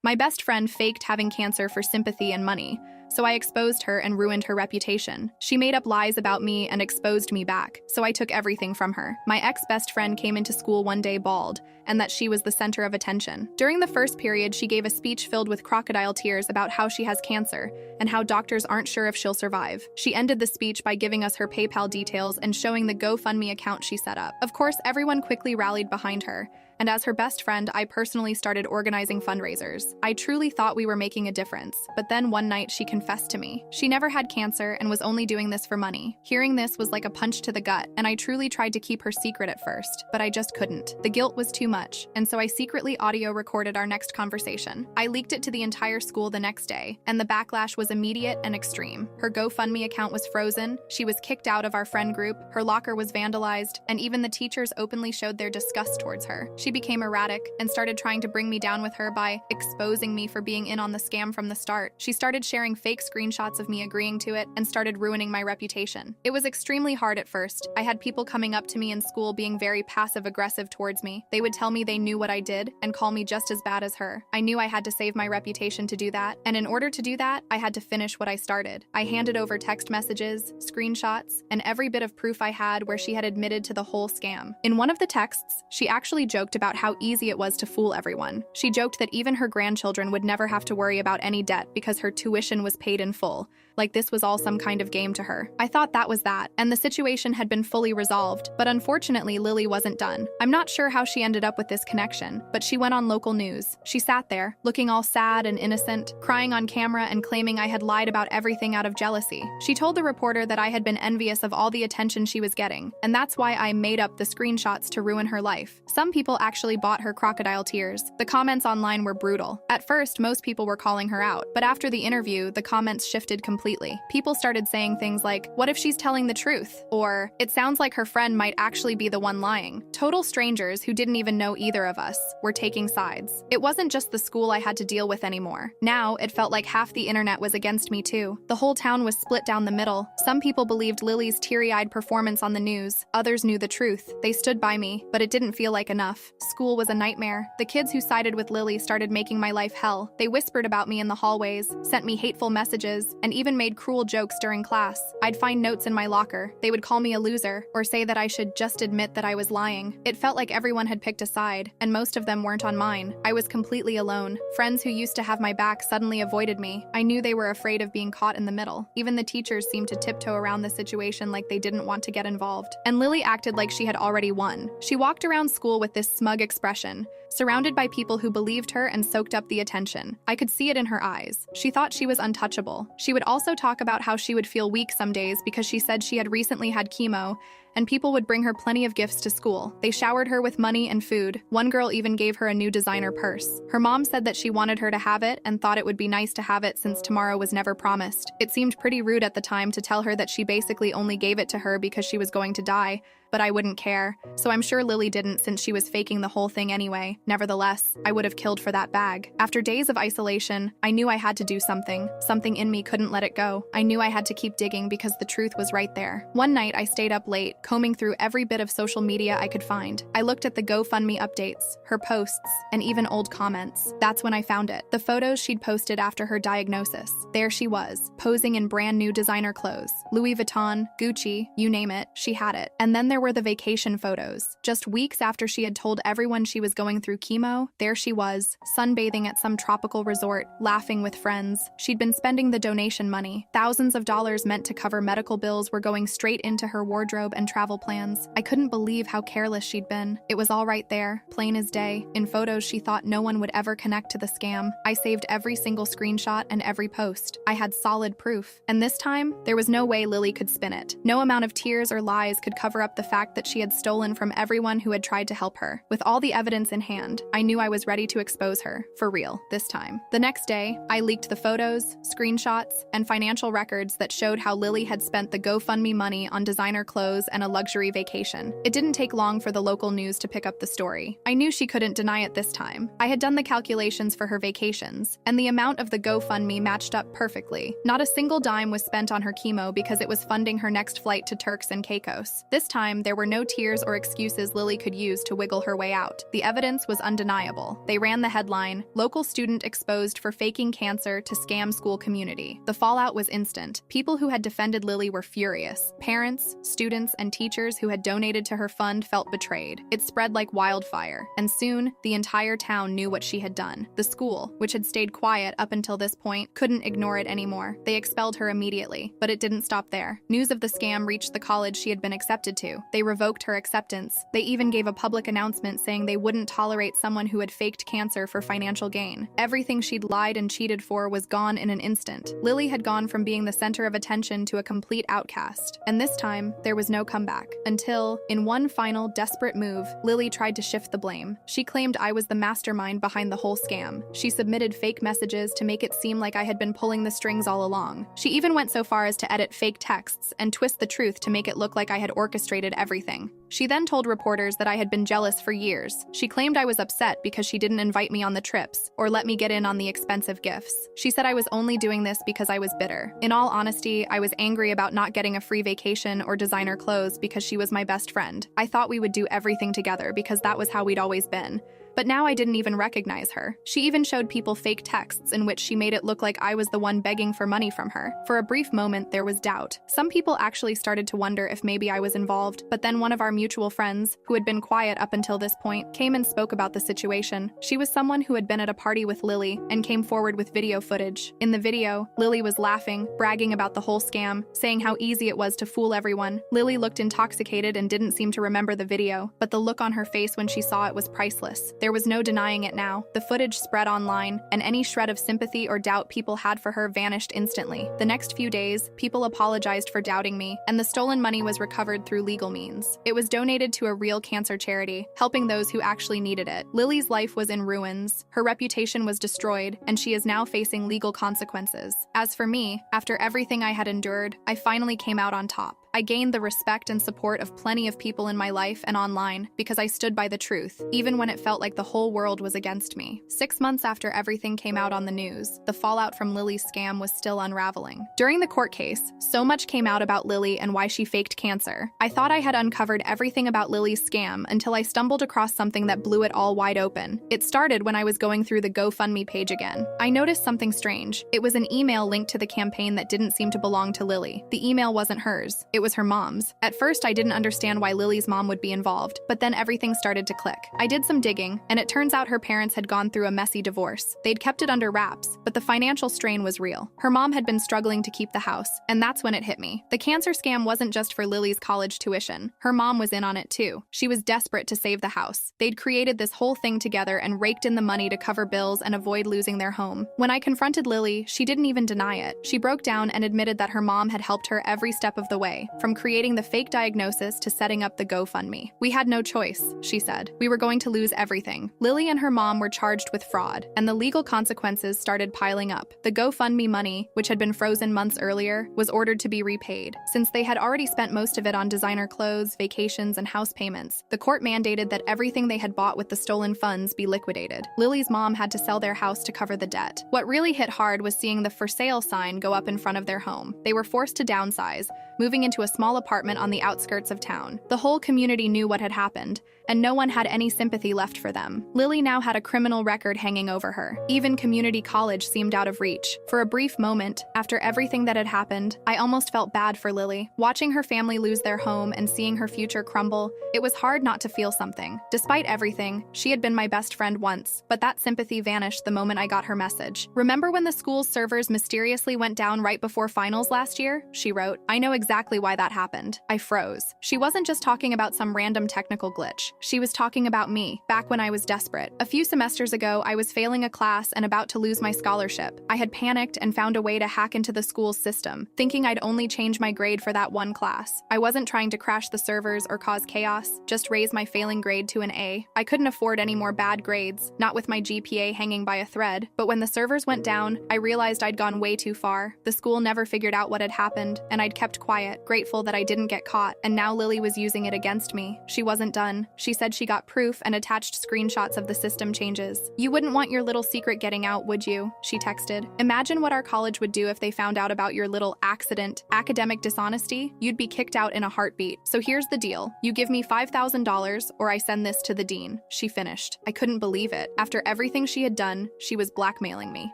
My best friend faked having cancer for sympathy and money, so I exposed her and ruined her reputation. She made up lies about me and exposed me back, so I took everything from her. My ex-best friend came into school one day bald, and that she was the center of attention. During the first period, she gave a speech filled with crocodile tears about how she has cancer and how doctors aren't sure if she'll survive. She ended the speech by giving us her PayPal details and showing the GoFundMe account she set up. Of course, everyone quickly rallied behind her, and as her best friend, I personally started organizing fundraisers. I truly thought we were making a difference, but then one night she confessed to me. She never had cancer and was only doing this for money. Hearing this was like a punch to the gut, and I truly tried to keep her secret at first, but I just couldn't. The guilt was too much, and so I secretly audio recorded our next conversation. I leaked it to the entire school the next day, and the backlash was immediate and extreme. Her GoFundMe account was frozen, she was kicked out of our friend group, her locker was vandalized, and even the teachers openly showed their disgust towards her. She became erratic and started trying to bring me down with her by exposing me for being in on the scam from the start. She started sharing fake screenshots of me agreeing to it and started ruining my reputation. It was extremely hard at first. I had people coming up to me in school being very passive-aggressive towards me. They would tell me they knew what I did and call me just as bad as her. I knew I had to save my reputation to do that, and in order to do that, I had to finish what I started. I handed over text messages, screenshots, and every bit of proof I had where she had admitted to the whole scam. In one of the texts, she actually joked about how easy it was to fool everyone. She joked that even her grandchildren would never have to worry about any debt because her tuition was paid in full, like this was all some kind of game to her. I thought that was that, and the situation had been fully resolved, but unfortunately Lily wasn't done. I'm not sure how she ended up with this connection, but she went on local news. She sat there, looking all sad and innocent, crying on camera and claiming I had lied about everything out of jealousy. She told the reporter that I had been envious of all the attention she was getting, and that's why I made up the screenshots to ruin her life. Some people actually bought her crocodile tears. The comments online were brutal. At first, most people were calling her out, but after the interview, the comments shifted completely. People started saying things like, "What if she's telling the truth?" Or, "It sounds like her friend might actually be the one lying." Total strangers who didn't even know either of us were taking sides. It wasn't just the school I had to deal with anymore. Now, it felt like half the internet was against me too. The whole town was split down the middle. Some people believed Lily's teary-eyed performance on the news. Others knew the truth. They stood by me, but it didn't feel like enough. School was a nightmare. The kids who sided with Lily started making my life hell. They whispered about me in the hallways, sent me hateful messages, and even made cruel jokes during class. I'd find notes in my locker. They would call me a loser, or say that I should just admit that I was lying. It felt like everyone had picked a side, and most of them weren't on mine. I was completely alone. Friends who used to have my back suddenly avoided me. I knew they were afraid of being caught in the middle. Even the teachers seemed to tiptoe around the situation like they didn't want to get involved. And Lily acted like she had already won. She walked around school with this smug expression, surrounded by people who believed her and soaked up the attention. I could see it in her eyes. She thought she was untouchable. She would also talk about how she would feel weak some days because she said she had recently had chemo, and people would bring her plenty of gifts to school. They showered her with money and food. One girl even gave her a new designer purse. Her mom said that she wanted her to have it and thought it would be nice to have it since tomorrow was never promised. It seemed pretty rude at the time to tell her that she basically only gave it to her because she was going to die, but I wouldn't care. So I'm sure Lily didn't since she was faking the whole thing anyway. Nevertheless, I would have killed for that bag. After days of isolation, I knew I had to do something. Something in me couldn't let it go. I knew I had to keep digging because the truth was right there. One night, I stayed up late, combing through every bit of social media I could find. I looked at the GoFundMe updates, her posts, and even old comments. That's when I found it. The photos she'd posted after her diagnosis. There she was, posing in brand new designer clothes. Louis Vuitton, Gucci, you name it, she had it. And then there were the vacation photos. Just weeks after she had told everyone she was going through chemo, there she was, sunbathing at some tropical resort, laughing with friends. She'd been spending the donation money. Thousands of dollars meant to cover medical bills were going straight into her wardrobe and travel plans. I couldn't believe how careless she'd been. It was all right there, plain as day. In photos she thought no one would ever connect to the scam. I saved every single screenshot and every post. I had solid proof. And this time, there was no way Lily could spin it. No amount of tears or lies could cover up the fact that she had stolen from everyone who had tried to help her. With all the evidence in hand, I knew I was ready to expose her, for real, this time. The next day, I leaked the photos, screenshots, and financial records that showed how Lily had spent the GoFundMe money on designer clothes and a luxury vacation. It didn't take long for the local news to pick up the story. I knew she couldn't deny it this time. I had done the calculations for her vacations, and the amount of the GoFundMe matched up perfectly. Not a single dime was spent on her chemo because it was funding her next flight to Turks and Caicos. This time, there were no tears or excuses Lily could use to wiggle her way out. The evidence was undeniable. They ran the headline, "Local Student Exposed for Faking Cancer to Scam School Community." The fallout was instant. People who had defended Lily were furious. Parents, students, and teachers who had donated to her fund felt betrayed. It spread like wildfire, and soon, the entire town knew what she had done. The school, which had stayed quiet up until this point, couldn't ignore it anymore. They expelled her immediately, but it didn't stop there. News of the scam reached the college she had been accepted to. They revoked her acceptance. They even gave a public announcement saying they wouldn't tolerate someone who had faked cancer for financial gain. Everything she'd lied and cheated for was gone in an instant. Lily had gone from being the center of attention to a complete outcast. And this time, there was no comeback. Until, in one final, desperate move, Lily tried to shift the blame. She claimed I was the mastermind behind the whole scam. She submitted fake messages to make it seem like I had been pulling the strings all along. She even went so far as to edit fake texts and twist the truth to make it look like I had orchestrated everything. She then told reporters that I had been jealous for years. She claimed I was upset because she didn't invite me on the trips or let me get in on the expensive gifts. She said I was only doing this because I was bitter. In all honesty, I was angry about not getting a free vacation or designer clothes because she was my best friend. I thought we would do everything together because that was how we'd always been. But now I didn't even recognize her. She even showed people fake texts in which she made it look like I was the one begging for money from her. For a brief moment, there was doubt. Some people actually started to wonder if maybe I was involved, but then one of our mutual friends, who had been quiet up until this point, came and spoke about the situation. She was someone who had been at a party with Lily and came forward with video footage. In the video, Lily was laughing, bragging about the whole scam, saying how easy it was to fool everyone. Lily looked intoxicated and didn't seem to remember the video, but the look on her face when she saw it was priceless. There was no denying it now. The footage spread online, and any shred of sympathy or doubt people had for her vanished instantly. The next few days, people apologized for doubting me, and the stolen money was recovered through legal means. It was donated to a real cancer charity, helping those who actually needed it. Lily's life was in ruins, her reputation was destroyed, and she is now facing legal consequences. As for me, after everything I had endured, I finally came out on top. I gained the respect and support of plenty of people in my life and online because I stood by the truth, even when it felt like the whole world was against me. 6 months after everything came out on the news, the fallout from Lily's scam was still unraveling. During the court case, so much came out about Lily and why she faked cancer. I thought I had uncovered everything about Lily's scam until I stumbled across something that blew it all wide open. It started when I was going through the GoFundMe page again. I noticed something strange. It was an email linked to the campaign that didn't seem to belong to Lily. The email wasn't hers. It was her mom's. At first, I didn't understand why Lily's mom would be involved, but then everything started to click. I did some digging, and it turns out her parents had gone through a messy divorce. They'd kept it under wraps, but the financial strain was real. Her mom had been struggling to keep the house, and that's when it hit me. The cancer scam wasn't just for Lily's college tuition. Her mom was in on it too. She was desperate to save the house. They'd created this whole thing together and raked in the money to cover bills and avoid losing their home. When I confronted Lily, she didn't even deny it. She broke down and admitted that her mom had helped her every step of the way, from creating the fake diagnosis to setting up the GoFundMe. "We had no choice," she said. "We were going to lose everything." Lily and her mom were charged with fraud, and the legal consequences started piling up. The GoFundMe money, which had been frozen months earlier, was ordered to be repaid. Since they had already spent most of it on designer clothes, vacations, and house payments, the court mandated that everything they had bought with the stolen funds be liquidated. Lily's mom had to sell their house to cover the debt. What really hit hard was seeing the "for sale" sign go up in front of their home. They were forced to downsize, moving into a small apartment on the outskirts of town. The whole community knew what had happened, and no one had any sympathy left for them. Lily now had a criminal record hanging over her. Even community college seemed out of reach. For a brief moment, after everything that had happened, I almost felt bad for Lily. Watching her family lose their home and seeing her future crumble, it was hard not to feel something. Despite everything, she had been my best friend once, but that sympathy vanished the moment I got her message. "Remember when the school's servers mysteriously went down right before finals last year?" she wrote. "I know exactly why that happened." I froze. She wasn't just talking about some random technical glitch. She was talking about me, back when I was desperate. A few semesters ago, I was failing a class and about to lose my scholarship. I had panicked and found a way to hack into the school's system, thinking I'd only change my grade for that one class. I wasn't trying to crash the servers or cause chaos, just raise my failing grade to an A. I couldn't afford any more bad grades, not with my GPA hanging by a thread. But when the servers went down, I realized I'd gone way too far. The school never figured out what had happened, and I'd kept quiet, grateful that I didn't get caught. And now Lily was using it against me. She wasn't done. She said she got proof and attached screenshots of the system changes. "You wouldn't want your little secret getting out, would you?" she texted. "Imagine what our college would do if they found out about your little accident, academic dishonesty. You'd be kicked out in a heartbeat. So here's the deal. You give me $5,000 or I send this to the dean," she finished. I couldn't believe it. After everything she had done, she was blackmailing me.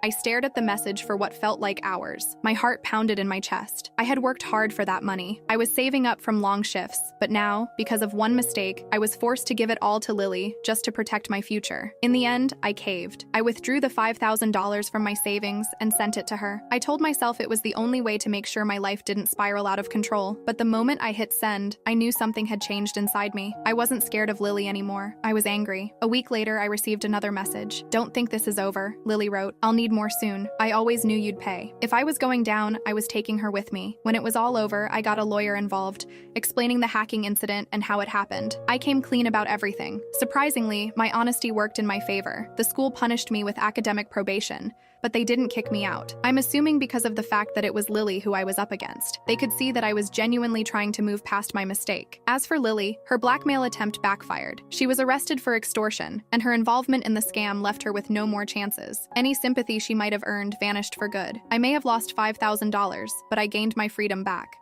I stared at the message for what felt like hours. My heart pounded in my chest. I had worked hard for that money. I was saving up from long shifts, but now, because of one mistake, I was forced to give it all to Lily just to protect my future. In the end, I caved. I withdrew the $5,000 from my savings and sent it to her. I told myself it was the only way to make sure my life didn't spiral out of control, but the moment I hit send, I knew something had changed inside me. I wasn't scared of Lily anymore. I was angry. A week later, I received another message. "Don't think this is over," Lily wrote. "I'll need more soon. I always knew you'd pay." If I was going down, I was taking her with me. When it was all over, I got a lawyer involved, explaining the hacking incident and how it happened. I came clean about everything. Surprisingly, my honesty worked in my favor. The school punished me with academic probation, but they didn't kick me out. I'm assuming because of the fact that it was Lily who I was up against. They could see that I was genuinely trying to move past my mistake. As for Lily, her blackmail attempt backfired. She was arrested for extortion, and her involvement in the scam left her with no more chances. Any sympathy she might have earned vanished for good. I may have lost $5,000, but I gained my freedom back.